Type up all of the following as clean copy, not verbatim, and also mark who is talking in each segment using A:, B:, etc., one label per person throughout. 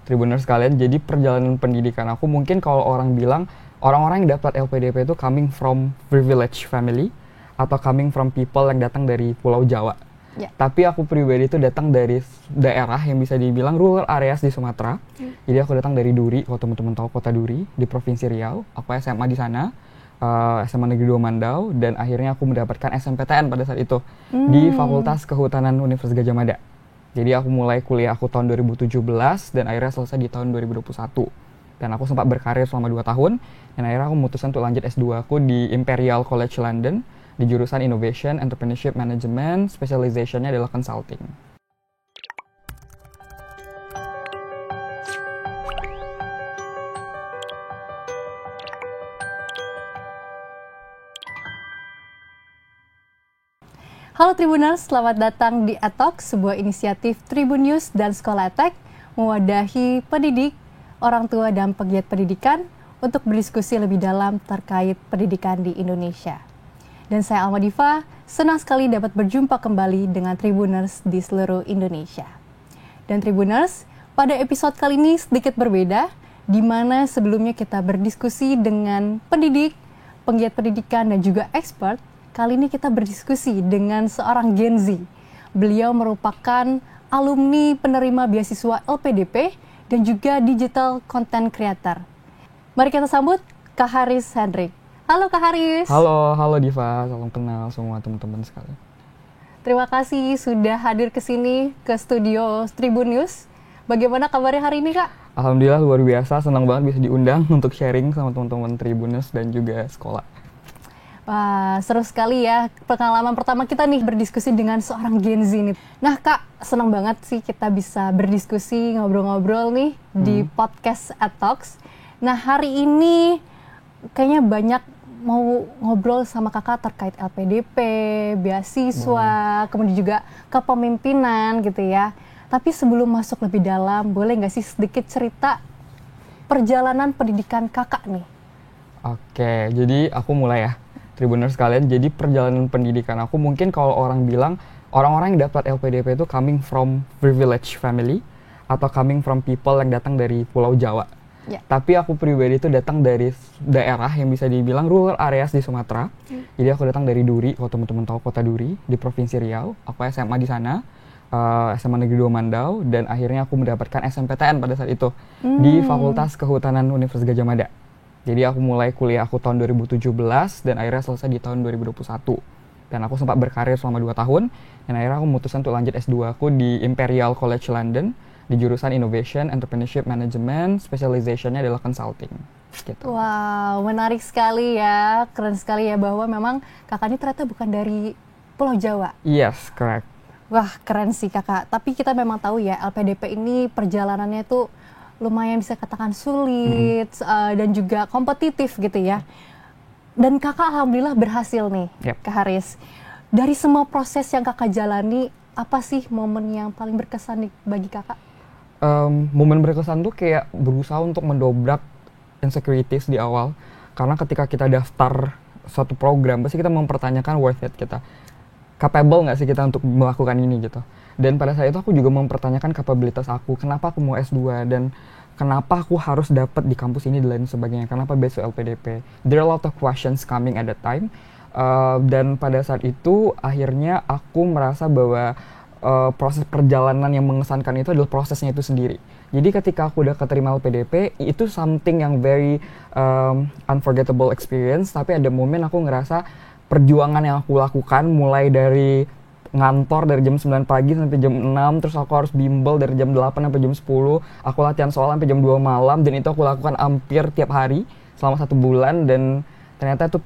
A: Tribuners sekalian. Jadi perjalanan pendidikan aku mungkin kalau orang bilang orang-orang yang dapat LPDP itu coming from privileged family atau coming from people yang datang dari Pulau Jawa.
B: Ya.
A: Tapi aku pribadi itu datang dari daerah yang bisa dibilang rural areas di Sumatera. Jadi aku datang dari Duri, kalau teman-teman tahu kota Duri di Provinsi Riau. Aku SMA di sana, SMA Negeri 2 Mandau, dan akhirnya aku mendapatkan SMPTN pada saat itu di Fakultas Kehutanan Universitas Gadjah Mada. Jadi aku mulai kuliah aku tahun 2017 dan akhirnya selesai di tahun 2021. Dan aku sempat berkarir selama 2 tahun dan akhirnya aku memutuskan untuk lanjut S2 aku di Imperial College London di jurusan Innovation, Entrepreneurship Management, specialization-nya adalah consulting.
B: Halo Tribuners, selamat datang di Atalk, sebuah inisiatif Tribun News dan Sekolah Tech mewadahi pendidik, orang tua dan pegiat pendidikan untuk berdiskusi lebih dalam terkait pendidikan di Indonesia. Dan saya Alma Diva, senang sekali dapat berjumpa kembali dengan Tribuners di seluruh Indonesia. Dan Tribuners, pada episode kali ini sedikit berbeda, di mana sebelumnya kita berdiskusi dengan pendidik, penggiat pendidikan dan juga expert. Kali ini kita berdiskusi dengan seorang Gen Z. Beliau merupakan alumni penerima beasiswa LPDP dan juga Digital Content Creator. Mari kita sambut Kak Haris Hendrik. Halo Kak Haris.
A: Halo Diva, salam kenal semua teman-teman sekalian.
B: Terima kasih sudah hadir ke sini ke studio Tribun News. Bagaimana kabarnya hari ini Kak?
A: Alhamdulillah luar biasa, senang banget bisa diundang untuk sharing sama teman-teman Tribuners dan juga sekolah.
B: Wah, seru sekali ya pengalaman pertama kita nih berdiskusi dengan seorang Gen Z nih. Nah Kak, senang banget sih kita bisa berdiskusi, ngobrol-ngobrol nih di podcast Atalks. Nah hari ini kayaknya banyak mau ngobrol sama kakak terkait LPDP, beasiswa, kemudian juga kepemimpinan gitu ya. Tapi sebelum masuk lebih dalam, boleh nggak sih sedikit cerita perjalanan pendidikan kakak nih?
A: Oke, jadi aku mulai ya. Tribuners sekalian, jadi perjalanan pendidikan aku mungkin kalau orang bilang orang-orang yang dapat LPDP itu coming from privileged family atau coming from people yang datang dari Pulau Jawa.
B: Ya.
A: Tapi aku pribadi itu datang dari daerah yang bisa dibilang rural areas di Sumatera. Jadi aku datang dari Duri, kalau teman-teman tahu kota Duri di Provinsi Riau. Aku SMA di sana, SMA Negeri 2 Mandau, dan akhirnya aku mendapatkan SMPTN pada saat itu di Fakultas Kehutanan Universitas Gadjah Mada. Jadi aku mulai kuliah aku tahun 2017 dan akhirnya selesai di tahun 2021. Dan aku sempat berkarir selama 2 tahun dan akhirnya aku memutuskan untuk lanjut S2 aku di Imperial College London di jurusan Innovation, Entrepreneurship Management, specialization-nya adalah consulting. Gitu.
B: Wow, menarik sekali ya, keren sekali ya bahwa memang kakak ini ternyata bukan dari Pulau Jawa.
A: Yes, correct.
B: Wah, keren sih kakak. Tapi kita memang tahu ya, LPDP ini perjalanannya tuh lumayan bisa katakan sulit dan juga kompetitif gitu ya. Dan kakak alhamdulillah berhasil nih, Kak Haris. Dari semua proses yang kakak jalani, apa sih momen yang paling berkesan nih bagi kakak?
A: Momen berkesan tuh kayak berusaha untuk mendobrak insecurities di awal. Karena ketika kita daftar suatu program, pasti kita mempertanyakan worth it kita. Capable nggak sih kita untuk melakukan ini gitu. Dan pada saat itu aku juga mempertanyakan kapabilitas aku. Kenapa aku mau S2 dan kenapa aku harus dapat di kampus ini dan lain sebagainya. Kenapa beasiswa LPDP. There are a lot of questions coming at that time. Dan pada saat itu akhirnya aku merasa bahwa proses perjalanan yang mengesankan itu adalah prosesnya itu sendiri. Jadi ketika aku udah keterima LPDP, itu something yang very unforgettable experience. Tapi ada momen aku ngerasa perjuangan yang aku lakukan mulai dari ngantor dari jam 9 pagi sampai jam 6, terus aku harus bimbel dari jam 8 sampai jam 10, aku latihan soal sampai jam 2 malam, dan itu aku lakukan hampir tiap hari selama 1 bulan, dan ternyata itu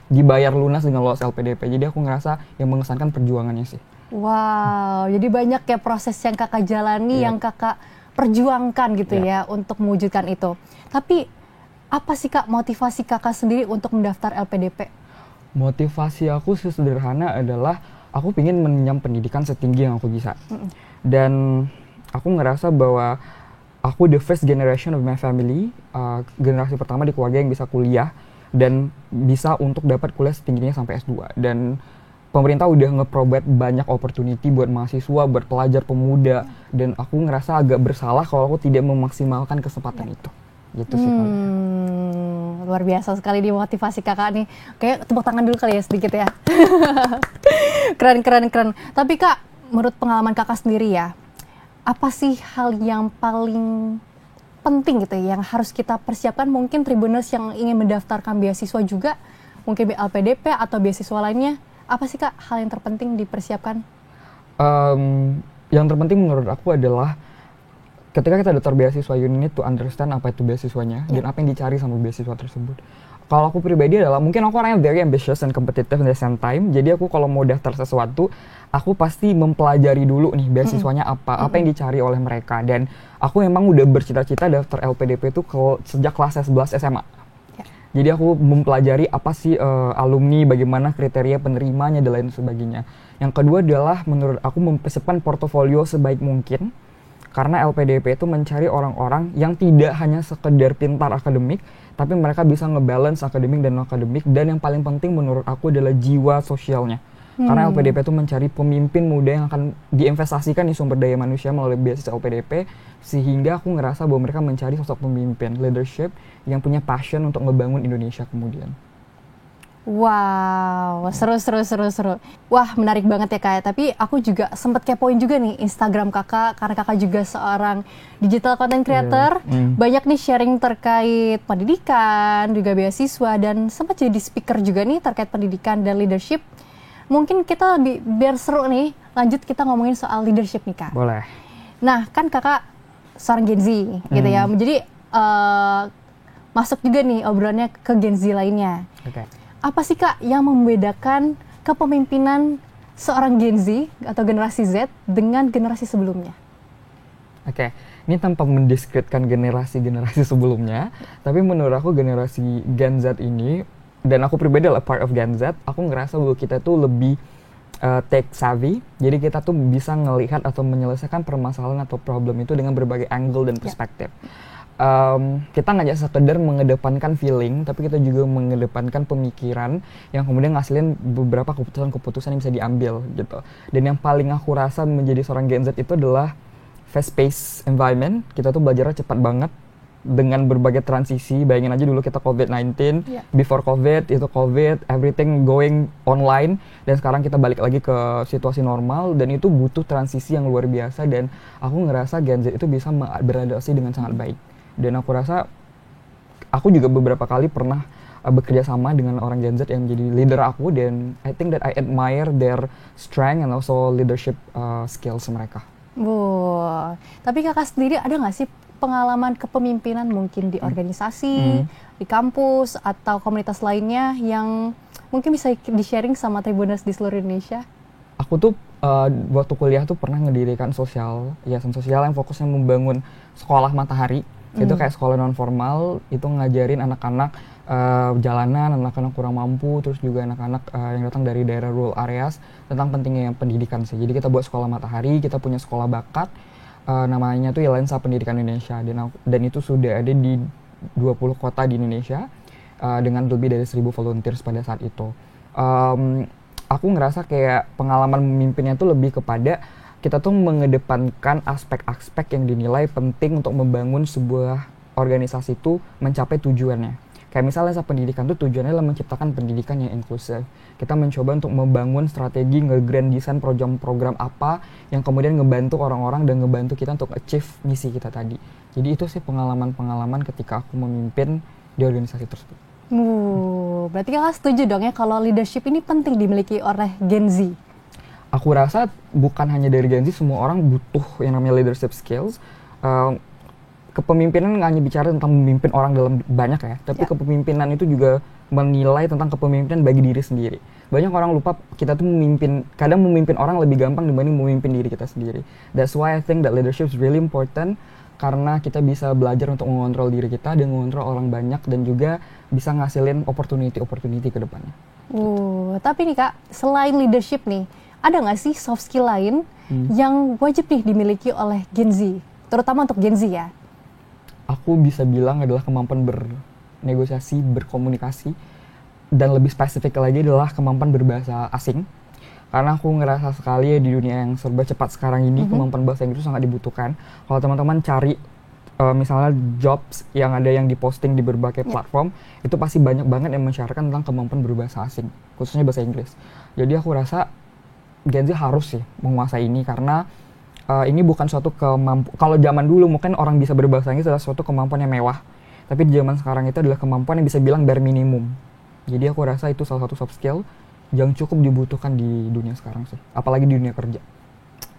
A: dibayar lunas dengan lolos LPDP. Jadi aku ngerasa yang mengesankan perjuangannya sih.
B: Wow, jadi banyak ya proses yang kakak jalani, yang kakak perjuangkan gitu ya untuk mewujudkan itu. Tapi apa sih Kak motivasi kakak sendiri untuk mendaftar LPDP?
A: Motivasi aku sederhana adalah aku ingin mengenyam pendidikan setinggi yang aku bisa. Dan aku ngerasa bahwa aku the first generation of my family, generasi pertama di keluarga yang bisa kuliah dan bisa untuk dapat kuliah setingginya sampai S2. Dan pemerintah udah nge-provide banyak opportunity buat mahasiswa, buat pelajar, pemuda, dan aku ngerasa agak bersalah kalau aku tidak memaksimalkan kesempatan itu. Gitu sih.
B: Luar biasa sekali dimotivasi kakak nih. Kayak tepuk tangan dulu kali ya sedikit ya. Keren. Tapi kak, menurut pengalaman kakak sendiri ya, apa sih hal yang paling penting gitu yang harus kita persiapkan? Mungkin Tribuners yang ingin mendaftarkan beasiswa juga, mungkin LPDP atau beasiswa lainnya, apa sih kak hal yang terpenting dipersiapkan?
A: Yang terpenting menurut aku adalah ketika kita daftar beasiswa, you need to understand apa itu beasiswanya dan apa yang dicari sama beasiswa tersebut. Kalau aku pribadi adalah, mungkin aku orang yang very ambitious and competitive at the same time, jadi aku kalau mau daftar sesuatu, aku pasti mempelajari dulu nih beasiswanya apa yang dicari oleh mereka. Dan aku memang udah bercita-cita daftar LPDP itu sejak kelas 11 SMA. Jadi aku mempelajari apa sih alumni, bagaimana kriteria penerimanya dan lain sebagainya. Yang kedua adalah menurut aku mempersiapkan portofolio sebaik mungkin. Karena LPDP itu mencari orang-orang yang tidak hanya sekedar pintar akademik, tapi mereka bisa ngebalance akademik dan non-akademik. Dan yang paling penting menurut aku adalah jiwa sosialnya. Karena LPDP itu mencari pemimpin muda yang akan diinvestasikan di sumber daya manusia melalui beasiswa LPDP. Sehingga aku ngerasa bahwa mereka mencari sosok pemimpin, leadership, yang punya passion untuk ngebangun Indonesia kemudian.
B: Wow, seru. Wah, menarik banget ya kak. Tapi aku juga sempat kepoin juga nih Instagram kakak, karena kakak juga seorang digital content creator. Banyak nih sharing terkait pendidikan, juga beasiswa, dan sempat jadi speaker juga nih terkait pendidikan dan leadership. Mungkin kita biar seru nih, lanjut kita ngomongin soal leadership nih kak.
A: Boleh.
B: Nah, kan kakak seorang Gen Z gitu ya. Jadi masuk juga nih obrolannya ke Gen Z lainnya.
A: Oke.
B: Apa sih kak yang membedakan kepemimpinan seorang Gen Z atau generasi Z dengan generasi sebelumnya?
A: Oke, ini tanpa mendiskreditkan generasi-generasi sebelumnya, tapi menurut aku generasi Gen Z ini, dan aku pribadi adalah part of Gen Z, aku ngerasa bahwa kita tuh lebih tech savvy, jadi kita tuh bisa ngelihat atau menyelesaikan permasalahan atau problem itu dengan berbagai angle dan perspektif. Kita nggak sekedar mengedepankan feeling, tapi kita juga mengedepankan pemikiran yang kemudian ngasilin beberapa keputusan-keputusan yang bisa diambil gitu. Dan yang paling aku rasa menjadi seorang Gen Z itu adalah fast-paced environment. Kita tuh belajarnya cepat banget dengan berbagai transisi. Bayangin aja dulu kita COVID-19, before COVID, itu COVID, everything going online, dan sekarang kita balik lagi ke situasi normal, dan itu butuh transisi yang luar biasa, dan aku ngerasa Gen Z itu bisa beradaptasi dengan sangat baik. Dan aku rasa, aku juga beberapa kali pernah bekerja sama dengan orang Gen Z yang jadi leader aku, dan I think that I admire their strength and also leadership skills mereka.
B: Tapi kakak sendiri ada nggak sih pengalaman kepemimpinan mungkin di organisasi, di kampus, atau komunitas lainnya yang mungkin bisa di-sharing sama Tribuners di seluruh Indonesia?
A: Aku tuh waktu kuliah tuh pernah ngedirikan yayasan sosial yang fokusnya membangun sekolah matahari. Itu kayak sekolah non formal, itu ngajarin anak-anak jalanan, anak-anak kurang mampu, terus juga anak-anak yang datang dari daerah rural areas tentang pentingnya pendidikan sih. Jadi kita buat sekolah matahari, kita punya sekolah bakat, namanya tuh Lensa Pendidikan Indonesia, dan itu sudah ada di 20 kota di Indonesia dengan lebih dari 1.000 volunteers pada saat itu. Aku ngerasa kayak pengalaman memimpinnya tuh lebih kepada kita tuh mengedepankan aspek-aspek yang dinilai penting untuk membangun sebuah organisasi itu mencapai tujuannya. Kayak misalnya pendidikan tuh tujuannya adalah menciptakan pendidikan yang inklusif. Kita mencoba untuk membangun strategi nge-grand design program apa yang kemudian ngebantu orang-orang dan ngebantu kita untuk achieve misi kita tadi. Jadi itu sih pengalaman-pengalaman ketika aku memimpin di organisasi tersebut.
B: Berarti kakak setuju dong ya kalau leadership ini penting dimiliki oleh Gen Z?
A: Aku rasa bukan hanya dari Gen Z, semua orang butuh yang namanya leadership skills. Kepemimpinan nggak hanya bicara tentang memimpin orang dalam banyak ya, tapi kepemimpinan itu juga menilai tentang kepemimpinan bagi diri sendiri. Banyak orang lupa kita tuh kadang memimpin orang lebih gampang dibanding memimpin diri kita sendiri. That's why I think that leadership is really important, karena kita bisa belajar untuk mengontrol diri kita dan mengontrol orang banyak, dan juga bisa ngasilin opportunity ke depannya.
B: Tapi nih kak, selain leadership nih, ada nggak sih soft skill lain yang wajib nih dimiliki oleh Gen Z, terutama untuk Gen Z ya?
A: Aku bisa bilang adalah kemampuan bernegosiasi, berkomunikasi, dan lebih spesifik lagi adalah kemampuan berbahasa asing. Karena aku ngerasa sekali ya di dunia yang serba cepat sekarang ini, kemampuan bahasa Inggris sangat dibutuhkan. Kalau teman-teman cari misalnya jobs yang ada yang diposting di berbagai platform, itu pasti banyak banget yang mensyaratkan tentang kemampuan berbahasa asing, khususnya bahasa Inggris. Jadi aku rasa Gen Z harus sih menguasai ini, karena ini bukan suatu kemampuan. Kalau zaman dulu mungkin orang bisa berbahasa Inggris adalah suatu kemampuan yang mewah, tapi di zaman sekarang itu adalah kemampuan yang bisa bilang bare minimum. Jadi aku rasa itu salah satu soft skill yang cukup dibutuhkan di dunia sekarang sih, apalagi di dunia kerja.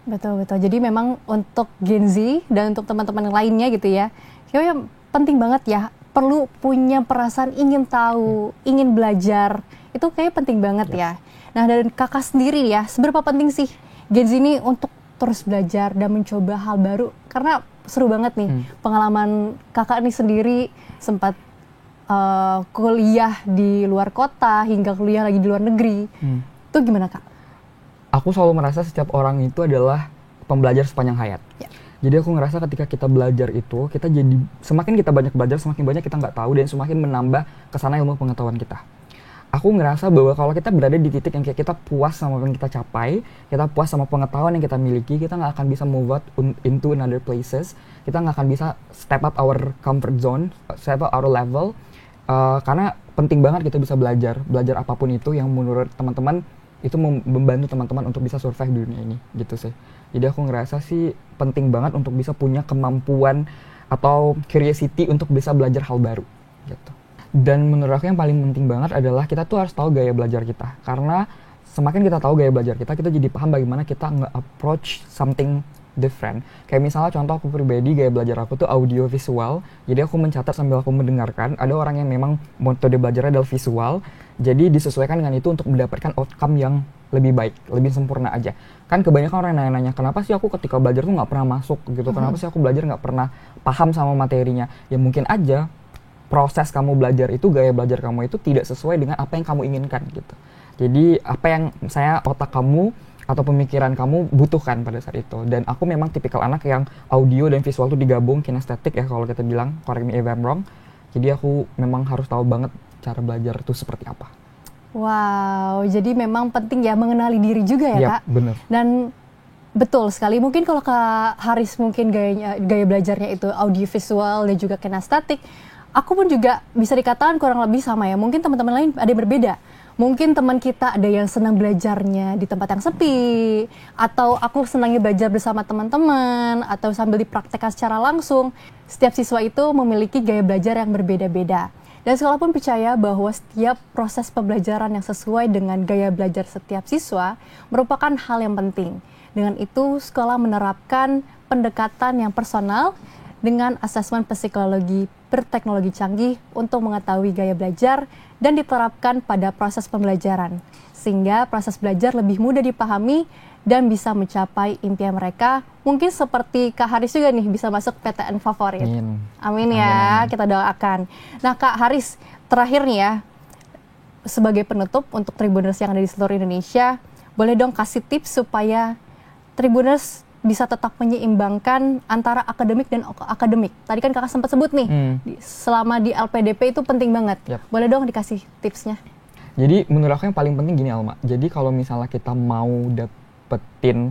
B: Betul. Jadi memang untuk Gen Z dan untuk teman-teman yang lainnya gitu ya, kayaknya penting banget ya, perlu punya perasaan ingin tahu, ingin belajar, itu kayaknya penting banget ya. Nah, dan kakak sendiri ya, seberapa penting sih Gen Z ini untuk terus belajar dan mencoba hal baru? Karena seru banget nih, pengalaman kakak ini sendiri sempat kuliah di luar kota, hingga kuliah lagi di luar negeri. Itu gimana kak?
A: Aku selalu merasa setiap orang itu adalah pembelajar sepanjang hayat. Jadi aku ngerasa ketika kita belajar itu, kita jadi semakin kita banyak belajar, semakin banyak kita nggak tahu dan semakin menambah kesana ilmu pengetahuan kita. Aku ngerasa bahwa kalau kita berada di titik yang kayak kita puas sama apa yang kita capai, kita puas sama pengetahuan yang kita miliki, kita nggak akan bisa move out into another places, kita nggak akan bisa step up our comfort zone, step up our level, karena penting banget kita bisa belajar apapun itu yang menurut teman-teman itu membantu teman-teman untuk bisa survive di dunia ini gitu sih. Jadi aku ngerasa sih penting banget untuk bisa punya kemampuan atau curiosity untuk bisa belajar hal baru gitu. Dan menurut aku yang paling penting banget adalah kita tuh harus tahu gaya belajar kita, karena semakin kita tahu gaya belajar kita jadi paham bagaimana kita nge-approach something different. Kayak misalnya contoh aku pribadi, gaya belajar aku tuh audio visual. Jadi aku mencatat sambil aku mendengarkan. Ada orang yang memang metode belajarnya adalah visual, jadi disesuaikan dengan itu untuk mendapatkan outcome yang lebih baik, lebih sempurna aja. Kan kebanyakan orang nanya-nanya, kenapa sih aku ketika belajar tuh nggak pernah masuk gitu, kenapa sih aku belajar nggak pernah paham sama materinya. Ya mungkin aja proses kamu belajar itu, gaya belajar kamu itu tidak sesuai dengan apa yang kamu inginkan gitu. Jadi apa yang otak kamu atau pemikiran kamu butuhkan pada saat itu. Dan aku memang tipikal anak yang audio dan visual tuh digabung, kinestetik ya kalau kita bilang, correct me if I'm wrong. Jadi aku memang harus tahu banget cara belajar itu seperti apa.
B: Wow, jadi memang penting ya mengenali diri juga ya Kak?
A: Bener.
B: Dan betul sekali, mungkin kalau Kak Haris mungkin gaya belajarnya itu audio visual dan juga kinestetik, aku pun juga bisa dikatakan kurang lebih sama ya. Mungkin teman-teman lain ada yang berbeda. Mungkin teman kita ada yang senang belajarnya di tempat yang sepi, atau aku senangnya belajar bersama teman-teman, atau sambil dipraktekkan secara langsung. Setiap siswa itu memiliki gaya belajar yang berbeda-beda. Dan sekolah pun percaya bahwa setiap proses pembelajaran yang sesuai dengan gaya belajar setiap siswa merupakan hal yang penting. Dengan itu, sekolah menerapkan pendekatan yang personal dengan asesmen psikologi berteknologi canggih untuk mengetahui gaya belajar dan diterapkan pada proses pembelajaran, sehingga proses belajar lebih mudah dipahami dan bisa mencapai impian mereka. Mungkin seperti Kak Haris juga nih bisa masuk PTN favorit. Amin ya, kita doakan. Nah Kak Haris, terakhir nih ya, sebagai penutup untuk Tribuners yang ada di seluruh Indonesia, boleh dong kasih tips supaya Tribuners bisa tetap menyeimbangkan antara akademik dan akademik. Tadi kan kakak sempat sebut nih, selama di LPDP itu penting banget. Boleh dong dikasih tipsnya?
A: Jadi menurut aku yang paling penting gini Alma, jadi kalau misalnya kita mau dapetin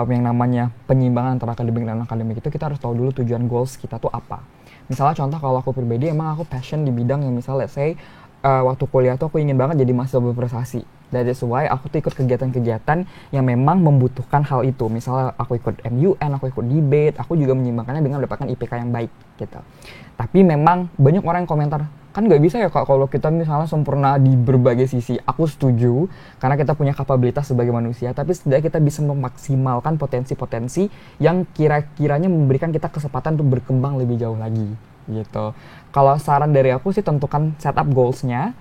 A: yang namanya penyeimbangan antara akademik dan akademik itu, kita harus tahu dulu tujuan goals kita tuh apa. Misalnya contoh kalau aku pribadi, emang aku passion di bidang yang misalnya let's say waktu kuliah tuh aku ingin banget jadi mahasiswa berprestasi. That is why aku tuh ikut kegiatan-kegiatan yang memang membutuhkan hal itu. Misalnya aku ikut MUN, aku ikut debate, aku juga menyeimbangkannya dengan mendapatkan IPK yang baik gitu. Tapi memang banyak orang yang komentar, kan nggak bisa ya Kak kalau kita misalnya sempurna di berbagai sisi. Aku setuju, karena kita punya kapabilitas sebagai manusia, tapi setidaknya kita bisa memaksimalkan potensi-potensi yang kira-kiranya memberikan kita kesempatan untuk berkembang lebih jauh lagi gitu. Kalau saran dari aku sih, tentukan setup goals-nya,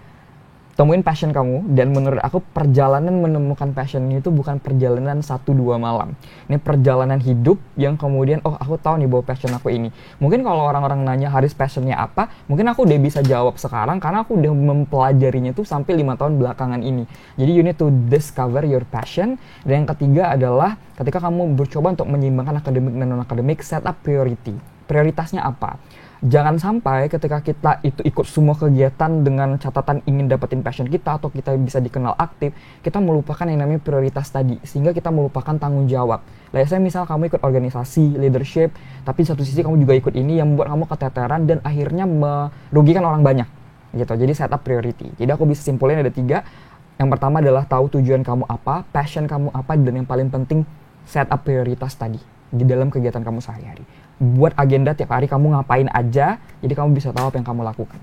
A: temuin passion kamu, dan menurut aku perjalanan menemukan passion itu bukan perjalanan 1-2 malam. Ini perjalanan hidup yang kemudian, oh aku tahu nih bahwa passion aku ini. Mungkin kalau orang-orang nanya Haris passionnya apa, mungkin aku udah bisa jawab sekarang karena aku udah mempelajarinya tuh sampai 5 tahun belakangan ini. Jadi you need to discover your passion. Dan yang ketiga adalah ketika kamu bercoba untuk menyeimbangkan akademik dan non-akademik, set up priority. prioritasnya apa. Jangan sampai ketika kita itu ikut semua kegiatan dengan catatan ingin dapetin passion kita atau kita bisa dikenal aktif, kita melupakan yang namanya prioritas tadi, sehingga kita melupakan tanggung jawab. Saya misal kamu ikut organisasi, leadership, tapi satu sisi kamu juga ikut ini yang membuat kamu keteteran dan akhirnya merugikan orang banyak gitu. Jadi set up priority. Jadi aku bisa simpulin ada 3. Yang pertama adalah tahu tujuan kamu apa, passion kamu apa, dan yang paling penting set up prioritas tadi di dalam kegiatan kamu sehari-hari. Buat agenda tiap hari kamu ngapain aja, jadi kamu bisa tahu apa yang kamu lakukan.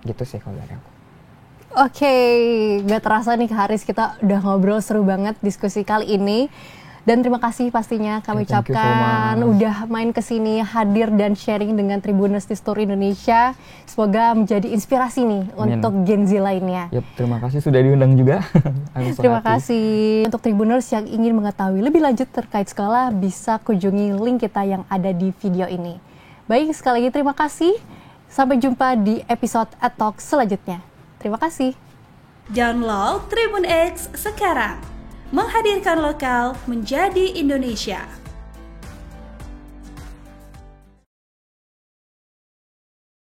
A: Gitu sih kalau dari aku.
B: Oke, gak terasa nih Haris, kita udah ngobrol seru banget diskusi kali ini. Dan terima kasih pastinya kami ucapkan udah main kesini, hadir dan sharing dengan Tribuners di seluruh Indonesia. Semoga menjadi inspirasi nih untuk Gen Z lainnya.
A: Yep, terima kasih sudah diundang juga.
B: Terima kasih. Untuk Tribuners yang ingin mengetahui lebih lanjut terkait sekolah, bisa kunjungi link kita yang ada di video ini. Baik, sekali lagi terima kasih. Sampai jumpa di episode Talk selanjutnya. Terima kasih.
C: Download Tribun X sekarang. Menghadirkan lokal menjadi Indonesia.